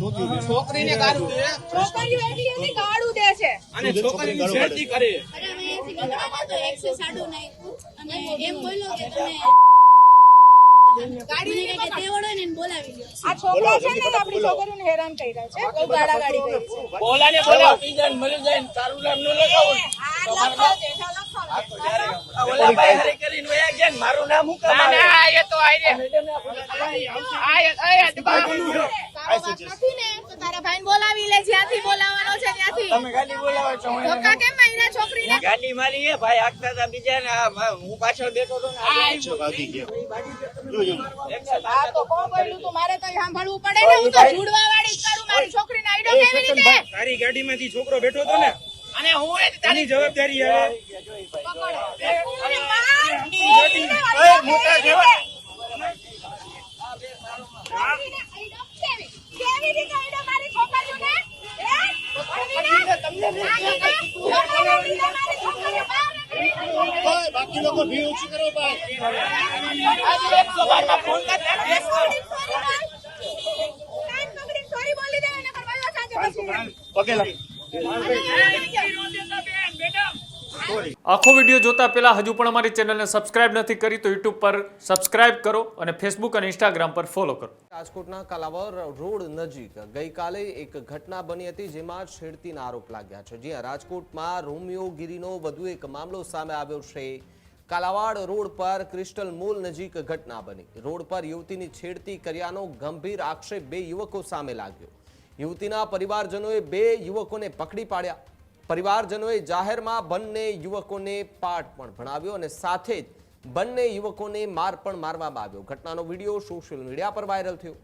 છોકરીને ગાળું દે, છોકરીઓ એટલી એની ગાળું દે છે અને છોકરીની છેડતી કરે. અરે અમે એસી ગંગામાં તો 106 નાખ્યું અને એમ બોલ્યો કે તમે ગાડી કે તેવડો ને બોલાવી લ્યો. આ છોકરા છે ને આપણી છોકરીઓને હેરાન કર્યા છે બહુ ગાળાગાળી કરી છે બોલાને બોલાવ, બીજાને મળી જાય ને તારું નામ ન લગાવું. આ લખો છે ઓલા ભાઈ હરી કરીને વયા ગયા ને મારું નામ હું કામ આવે? ના, એ તો આઈ રે. નથી ને તો તારા ભાઈને બોલાવી લે, જ્યાંથી બોલાવવાનો છે ત્યાંથી. તમે ગાડી બોલાવો છો? ધોકા કેમ માર્યા છોકરીને? ગાડી મારી એ ભાઈ આગતા હતા બીજાને, હું પાછળ બેઠો હતો ને આ તો કોણ બોલ્યું તું મારે કઈ સાંભળવું પડે ને હું તો જુડવા વાળી જ કરું મારી છોકરીને આઈડો કેવી રીતે તારી ગાડીમાંથી છોકરો બેઠો હતો ને, અને હું એ તારી જવાબદારી આવે. મોટા જેવા કેવી રીતે આઈડો મારી છોકરીઓને બાકી લોકો ભીડ ઓછી કરો ભાઈ. ફોન પગે લાગી. આખો વિડીયો જોતા પહેલા હજુ પણ અમારી ચેનલને સબસ્ક્રાઇબ નથી કરી તો યુટ્યુબ પર સબસ્ક્રાઇબ કરો અને ફેસબુક અને ઇન્સ્ટાગ્રામ પર ફોલો કરો. રાજકોટના કાલાવડ રોડ નજીક ગઈકાલે એક ઘટના બની હતી જેમાં છેડતીના આરોપ લાગ્યા છે. જ્યાં રાજકોટમાં રોમિયોગીરીનો વધુ એક મામલો સામે આવ્યો છે. કાલાવાડ રોડ પર ક્રિસ્ટલ મોલ નજીક ઘટના બની. રોડ પર યુવતીની છેડતી કર્યાનો ગંભીર આક્ષેપ બે યુવકો સામે લાગ્યો. યુવતીના પરિવારજનોએ બે યુવકોને પકડી પાડ્યા. પરિવારજનોએ જાહેરમાં બંને યુવકોને પાઠ પણ ભણાવ્યો અને સાથે જ બંને યુવકોને માર પણ મારવામાં આવ્યો. ઘટનાનો વિડીયો સોશિયલ મીડિયા પર વાયરલ થયો.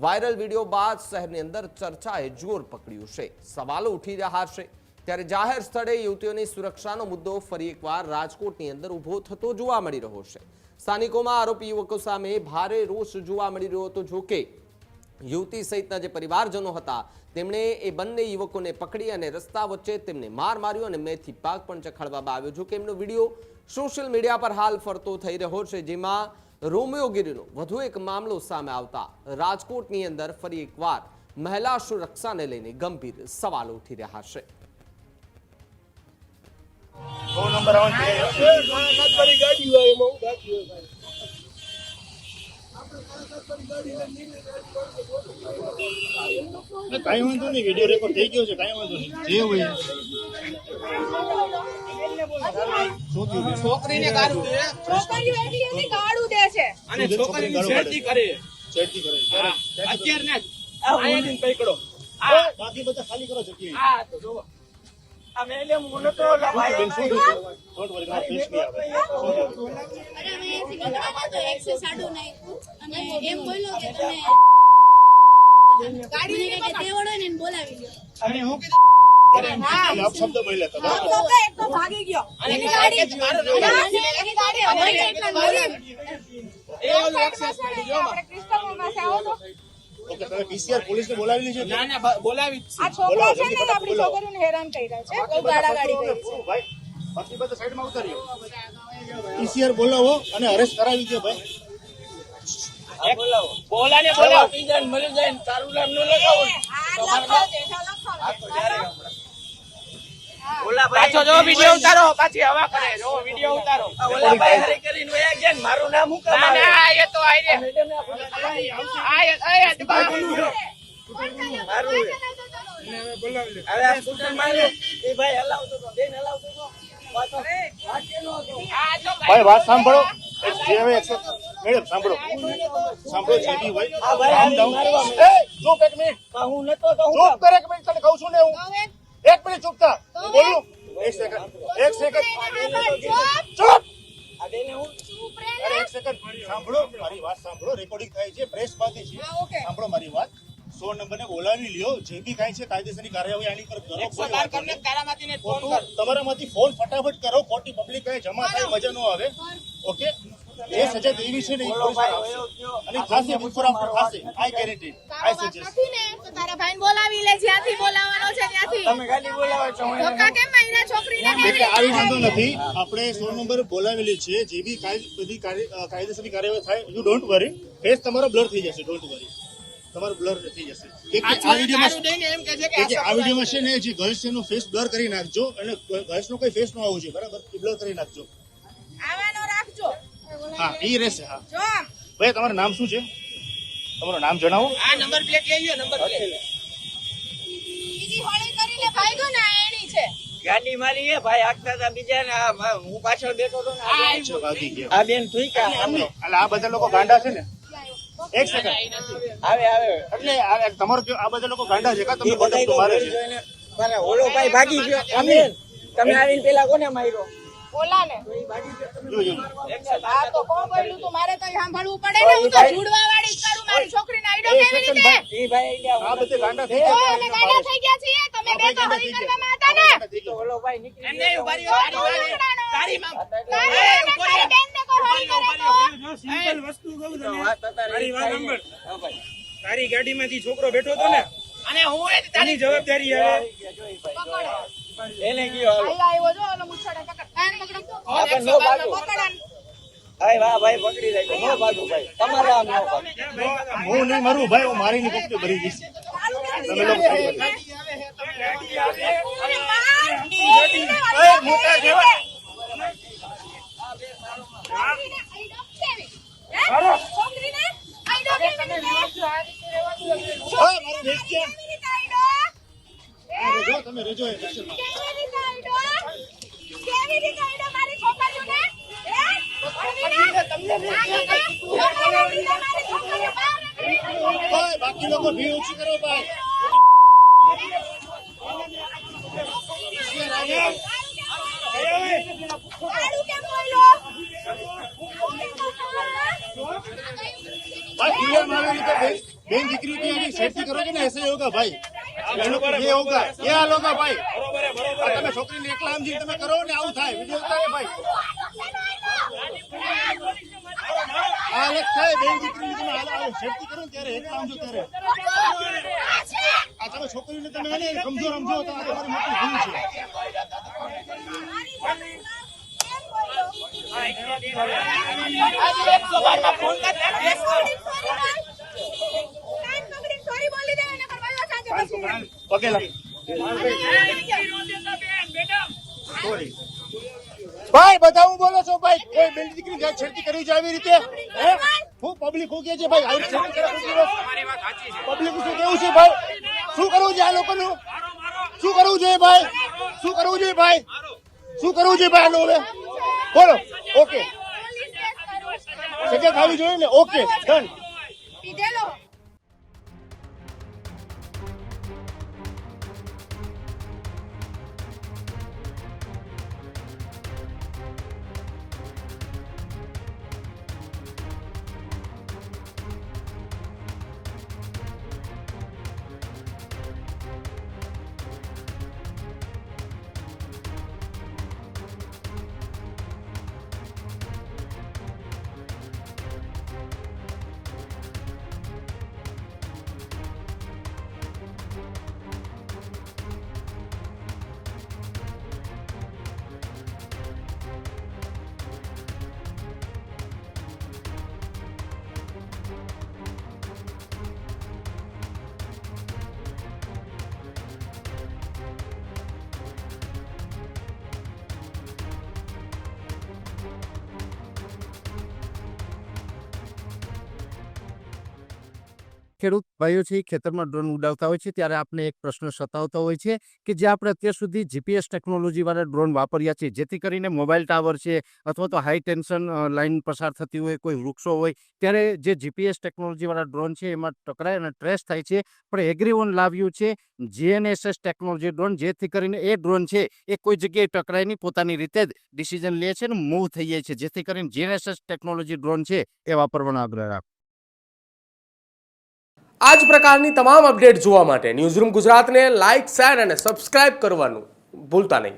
વાયરલ વિડીયો બાદ શહેરની અંદર ચર્ચાએ જોર પકડ્યું છે. સવાલો ઉઠી રહ્યા છે. ત્યારે જાહેર સ્થળે યુવતીઓની સુરક્ષાનો મુદ્દો ફરી એકવાર રાજકોટની અંદર ઊભો થતો જોવા મળી રહ્યો છે. સ્થાનિકોમાં આરોપી યુવકો સામે ભારે રોષ જોવા મળી રહ્યો હતો. જોકે યુવતી સહિતના જે પરિવારજનો હતા તેમણે એ બંને યુવકોને પકડી અને રસ્તા વચ્ચે તેમને માર માર્યો અને મેથી પાક પણ ચખાડવામાં આવ્યો. જો કે એમનો વિડીયો સોશિયલ મીડિયા પર હાલ ફરતો થઈ રહ્યો છે, જેમાં રોમિયોગીરીનો વધુ એક મામલો સામે આવતા રાજકોટની અંદર ફરી એકવાર મહિલા સુરક્ષાને લઈને ગંભીર સવાલો ઉઠી રહ્યા છે. કઈ વાંધો નહીં, વિડીયો રેકોર્ડ થઈ ગયો છે, કઈ વાંધો નહીં. જે હોય છોકરીને ગાળું દે, છોકરીઓ એટલી એની ગાળું દે છે અને છોકરીની છેડતી કરે. છેડતી કરે. અત્યારે ને આયાથી પકડો. બાકી બધા ખાલી કરો જગ્યાએ. આ તો જોવો આ મેલે મુનો તો બેન શું થયું? Don't worry, મારા face નહીં આવે. અરે અમે એસી ગંગામાં તો 106 નાખ્યું અને એમ બોલ્યો કે તમે ગાડી કે તેવડો ને બોલાવી લ્યો. અને હું આપ શબ્દ બોલ્યા હતા બરાબર? તો એક તો ભાગી ગયો એની ગાડી એની ગાડી હવે એટલા બોલી એ ઓલું એક્સેસ કરી જો આપણે ક્રિસ્ટલ મોલ પાસે આવો તો ઓકે, તમે પીસીઆર પોલીસને બોલાવેલી છે? ના ના બોલાવી જ આ છોકરા છે ને આપણી છોકરીઓને હેરાન કર્યા છે બહુ ગાળાગાળી કરી છે ભાઈ બાકી બધા સાઈડમાં ઉતારીઓ. પીસીઆર બોલાવો અને અરેસ્ટ કરાવી દો ભાઈ. છે. બોલાને બોલાવ, બીજાને મળી જાય ને તારું નામ ન લગાવું. આ લખો છે ઓલા ભાઈ પાછો જો વિડિયો ઉતારો, પાછી હવા કરે. જો વિડિયો ઉતારો. ઓલા ભાઈ હરી કરીને વયા ગયા ને મારું નામ હું કામ આવે? ના, એ તો આઈ રે. હવે આ સ્કૂટર માર્યો એ ભાઈ હલાવતો તો બેન હલાવતો તો ભાઈ વાત સાંભળો. જે હવે મેડમ સાંભળો સાંભળો. જે બી હોય આ ભાઈ calm down. મારવા એ ચૂપ એક મિનિટ. હું નતો તો હું ચૂપ કર એક મિનિટ, તને કહું છું ને હું. એક મિનિટ ચૂપ થા. બોલું એક સેકન્ડ ચૂપ. આ બેને હું અરે એક સેકન્ડ સાંભળો, મારી વાત સાંભળો. રેકોર્ડિંગ થાય છે, પ્રેસ માંથી છે. સાંભળો મારી વાત. 100 નંબરને બોલાવી લ્યો. જે બી કાંઈ છે કાયદેસરની કાર્યવાહી આની પર કરો. 112 કરને તારામાંથી ને ફોન કર. તમારામાંથી ફોન ફટાફટ કરો. ખોટી પબ્લિક કાંઈ જમા થાય મજા ન આવે. ઓકે, જે સજા દેવી છે ને એ પોલીસ આપશે અને થશે બિફોર આફ્ટર થશે. આઈ ગેરંટી, આઈ સજેસ્ટ. નથી ને તો તારા ભાઈને બોલાવી લે, જ્યાંથી બોલાવવાનો છે ત્યાંથી. તમે ગાડી બોલાવો છો? ધોકા કેમ માર્યા છોકરીને? એટલે આવી વાંધો નથી. આપણે 100 નંબર બોલાવેલી છે. જે બી બધી કાયદેસરની કાર્યવાહી થાય, યુ ડોન્ટ વરી. ફેસ તમારો બ્લર થઈ જશે, ડોન્ટ વરી. તમારું બ્લર થઈ જશે આ વિડીયોમાં છે ને જે ગર્લ્સ છે એનો ફેસ બ્લર કરી નાખજો અને ગર્લ્સ નો કોઈ ફેસ ન આવવું જોઈએ બરાબર બ્લર કરી નાખજો આવાનો રાખજો હા એ રહેશે હા જો આમ ભાઈ તમારું નામ શું છે તમારું નામ જણાવો આ નંબર પ્લેટ લઈ લ્યો નંબર પ્લેટ બીજી હોળી કરીને ભાગ્યો ને આ એની છે ગાડી મારી એ ભાઈ આગતા હતા બીજા ને હું પાછળ બેઠો હતો ને અચ્છા, ભાગી ગયા. આ બેન થૂઈકા એટલે આ બધા લોકો ગાંડા છે ને એક સેકન્ડ આવે એટલે તમારો આ બધા લોકો ગાંડા છે કા તમને એ બધાય તો મારે જોઈ છે જોઈને મારે ઓલો ભાઈ ભાગી ગયો અમે તમે આવીને પેલા કોને માર્યો ઓલા ને જોજો આ તો કોણ બોલ્યું તું મારે તો સાંભળવું પડે ને હું તો જુડવા વાળી જ કરું મારી છોકરીને આઈડો કેવી રીતે એ ભાઈ આ બધે ગાંડા થઈ ઓ ગયા અમે ગાડા થઈ ગયા છીએ તમે બે તો હળી કરવામાં હતા ને ઓલો ભાઈ નીકળી એમ નહીં ઉભા રહ્યો તારી માં તારી બેન ને કોઈ હળી કરે તો જો સિમ્પલ વસ્તુ કહું તને વાત તારી તારી વાત સાંભળ. હા ભાઈ તારી ગાડીમાંથી છોકરો બેઠો હતો ને અને હું એ તારી જવાબદારી હવે એને ગયો હાલો આઈ આવ્યો જો ઓલો મુછડે પકડ આને પકડો આપણે નો ભાગો પકડ ભાઈ વાહ ભાઈ પકડી રાખો નો ભાગો ભાઈ તમારે આમ નો ભાગો હું નહીં મરું ભાઈ હું મારીની કોકડી ભરી દઈશ તમે લોકો ખાઈ લો. મોટા જેવા છોકરીને આઈડો કેવી રીતે ઓય, મારો દેશ ક્યાં? રેજો તમે રેજો એ દર્શન કેવી રીતે આઈડો મારી છોકરીઓને ઓય, બાકી લોકો ભીડ ઓછી કરો ભાઈ भाई क्लियर मालूम है तो बहन दिक्कत की अभी सेफ्टी करोगे ना ऐसे ही होगा भाई ये होगा ये हाल होगा भाई તમે છોકરીને એકલા સમજીને તમે કરો ને આવું થાય વિડિયો ઉતારે ભાઈ આ હાલત થાય બેન દીકરીની તમે હાલ સેફટી કરો ને ત્યારે એકલા સમજો ત્યારે આ તમે છોકરીને તમે એને સમજો સમજો તો આ તમારી મોટી ભૂલ છે આજે 112 માં ફોન કરતા સોરી બોલી દે એને કરવા સાંજે પછી પગેલા સોરી ભાઈ બધા હું બોલો છો ભાઈ કોઈ બેન દીકરી જાય છેડતી કરવી છે આવી રીતે હે હું પબ્લિક હું કે છે ભાઈ આવી છેડતી કરે કોઈ દિવસ પબ્લિક શું કેવું છે ભાઈ શું કરવું છે આ લોકોનું શું કરવું જોઈએ ભાઈ શું કરવું જોઈએ ભાઈ શું કરવું જોઈએ ભાઈ આનું હવે બોલો ઓકે સજા થવી જોઈએ ને ઓકે ડન પીધેલો ખેડૂત ભાઈઓ છે એ ખેતરમાં ડ્રોન ઉડાવતા હોય છે ત્યારે આપણે એક પ્રશ્ન સતાવતો હોય છે કે જે આપણે અત્યાર સુધી જીપીએસ ટેકનોલોજીવાળા ડ્રોન વાપર્યા છે જેથી કરીને મોબાઈલ ટાવર છે અથવા તો હાઈ ટેન્શન લાઇન પસાર થતી હોય કોઈ વૃક્ષો હોય ત્યારે જે જીપીએસ ટેકનોલોજીવાળા ડ્રોન છે એમાં ટકરાય અને ટ્રેસ થાય છે પણ એગ્રીવન લાવ્યું છે જીએનએસએસ ટેકનોલોજી ડ્રોન જેથી કરીને એ ડ્રોન છે એ કોઈ જગ્યાએ ટકરાય નહીં પોતાની રીતે જ ડિસિઝન લે છે અને મૂવ થઈ જાય છે જેથી કરીને જીએનએસએસ ટેકનોલોજી ડ્રોન છે એ વાપરવાનો આગ્રહ રાખો. આ જ પ્રકારની તમામ અપડેટ જોવા માટે ન્યૂઝરૂમ ગુજરાતને લાઇક, શેર અને સબસ્ક્રાઇબ કરવાનું ભૂલતા નહીં.